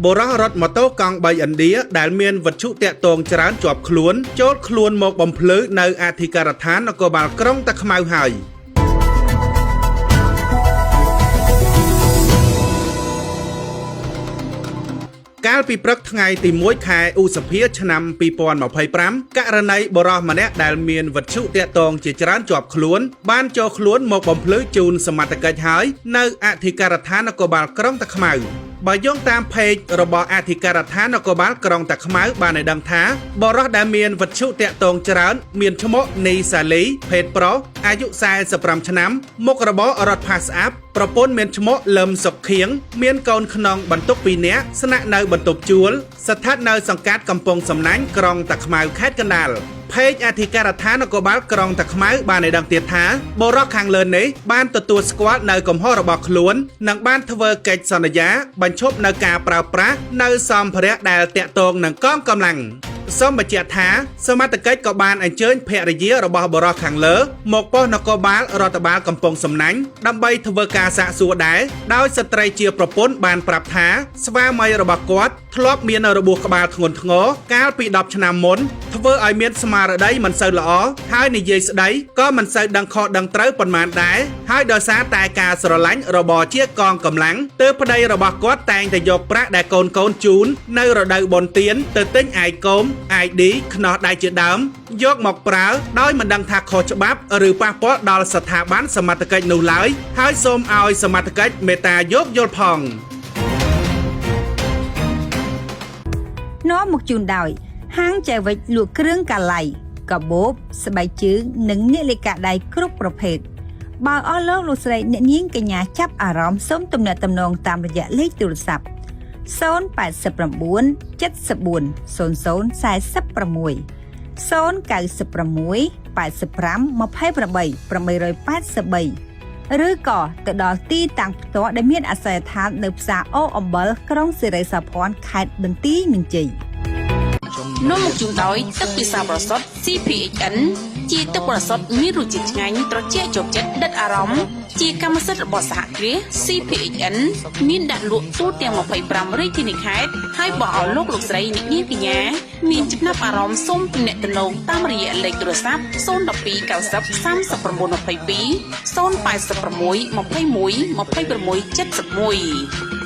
បរោះរត់ម៉ូតូកង់3ឥណ្ឌាដែលមានវត្ថុតាក់ទងច្រើនជាប់ខ្លួនចូលខ្លួនមកបំភ្លឺនៅអធិការដ្ឋាននគរបាលក្រុងតាខ្មៅហើយកាលពីព្រឹកថ្ងៃទី1ខែឧសភាឆ្នាំ2025ករណីបរោះម្នាក់ដែលមានវត្ថុតាក់ទងជាច្រើនជាប់ខ្លួនបានចូលខ្លួនមកបំភ្លឺជូនសមត្ថកិច្ចហើយនៅអធិការដ្ឋាននគរបាលក្រុងតាខ្មៅបើយោងតាមเพจរបស់អធិការដ្ឋាននគរបាលក្រុងតាខ្មៅបានឲ្យដឹងថាបរិសុទ្ធដែលមានវត្ថុតាក់ទងច្រើនមានឈ្មោះនីសាលីភេទប្រុសអាយុ45ឆ្នាំមុខរបររដ្ឋផាសស្អាប់ប្រពន្ធមានឈ្មោះលឹមសុកខៀងមានកូនក្នុងបន្ទុក2នាក់ស្នាក់នៅបន្ទប់ជួលស្ថិតនៅសង្កាត់កំពង់សំណាញ់ក្រុងតាខ្មៅខេត្តកណ្ដាលเพจអធិការដ្ឋាននគរបាលក្រុងតាខ្មៅបានឲ្យដឹងទៀតថាបរិសុទ្ធខាងលើនេះបានទទួលស្គាល់នៅកំហុសរបស់ខ្លួននិងបានធ្វើកិច្ចសន្យាបញ្ឈប់នៅការប្រើប្រាស់នៅសម្ភារៈដែលតាក់ទងនឹងកងកម្លាំងសូមបញ្ជាក់ថាសមត្ថកិច្ចក៏បានអញ្ជើញភរិយារបស់បរិសុទ្ធខាងលើមកប៉ុស្តិ៍នគរបាលរដ្ឋបាលកំពង់សំណាញ់ដើម្បីធ្វើការសាកសួរដែរដោយស្ត្រីជាប្រពន្ធបានប្រាប់ថាស្វាមីរបស់គាត់ធ្លាប់មានរបួសក្បាលធ្ងន់ធ្ងរកាលពី10ឆ្នាំមុនធ្វើឲ្យមានស្មារតីមិនសូវល្អហើយនិយាយស្ដីក៏មិនសូវដឹងខុសដឹងត្រូវប៉ុន្មានដែរហើយដោយសារតែការស្រឡាញ់របស់ជាកងកម្លាំងទើបប្តីរបស់គាត់តែងតែយកប្រាក់ដែលកូនជូននៅរដូវបុណ្យទានទៅទិញអាយគោមID ខ្នោះដៃជាដើមយកមកប្រើដោយមិនដឹងថាខុសច្បាប់ឬប៉ះពាល់ដល់ស្ថាប័នសមត្ថកិច្ចនោះឡើយហើយសូមឲ្យសមត្ថកិច្ចមេត្តាយោគយល់ផងនាំមកជូនដោយហាងចែវិចលក់គ្រឿងកាឡៃកាបូបស្បែកជើងនិងនាឡិកាដៃគ្រប់ប្រភេទបើអស់លោកស្រីអ្នកនាងកញ្ញាចាប់អារម្មណ៍សូមទំនាក់ទំនងតាមរយៈលេខទូរស័ព្ទ089 74 00 46 096 85 28 883 ឬក៏ទៅដល់ទីតាំងផ្ទាល់ដែលមានអាសយដ្ឋាននៅផ្សារអូអំបិលក្រុងសិរីសោភ័ណ្ឌខេត្តបន្ទាយមានជ័យនាំមកជូនដោយទឹកពិសាបរិសុទ្ធ CPHN ជាទឹកបរិសុទ្ធមានរសជាតិឆ្ងាញ់ត្រជាក់ជាប់ចិត្តដិតអារម្មណ៍ជាកម្មសិទ្ធិរបស់សហគ្រាស CPHN មានដាក់លក់ទូទាំង25រាជធានីខេត្តហើយបើឲ្យលោកស្រីអ្នកនាងកញ្ញាមានចំណាប់អារម្មណ៍សូមទំនាក់ទំនងតាមរយៈលេខទូរស័ព្ទ012 90 39 22 086 21 26 71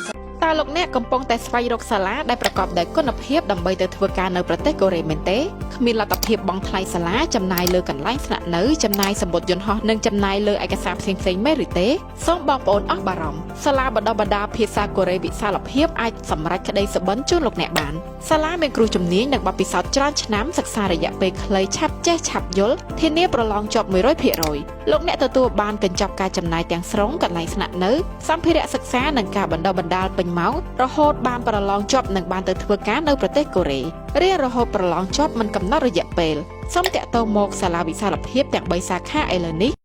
តើលោកអ្នកកំពុងតែស្វែងរកសាលាដែលប្រកបដោយគុណភាពដើម្បីទៅធ្វើការនៅប្រទេសកូរ៉េមែនទេគ្មានលទ្ធភាពបង់ថ្លៃសាលាចំណាយលើកន្លែងស្នាក់នៅចំណាយសម្បត្តិយន្តហោះនិងចំណាយលើឯកសារផ្សេងៗមែនឬទេសូមបងប្អូនអស់បារម្ភសាលាបណ្ដុះបណ្ដាលភាសាកូរ៉េវិសាលភាពអាចសម្រេចក្តីសុបិនជូនលោកអ្នកបានសាលាមានគ្រូជំនាញនិងបទពិសោធន៍ច្រើនឆ្នាំសិក្សារយៈពេលខ្លីឆាប់ចេះឆាប់យល់ធានាប្រឡងជាប់ 100% លោកអ្នកទទួលបានកញ្ចប់ការចំណាយទាំងស្រុងកន្លែងស្នាក់នៅសម្ភារៈសិក្សានិងការបណ្ដុះបណ្ដាលពេញម៉ោងរហូតបានប្រឡងជាប់និងបានទៅធ្វើការនៅប្រទេសកូរ៉េរៀនរហូតប្រឡងជាប់មិនកំណត់រយៈពេលសូមតាក់ទងមកសាលាវិសាលភាពទាំង3សាខាឥឡូវនេះ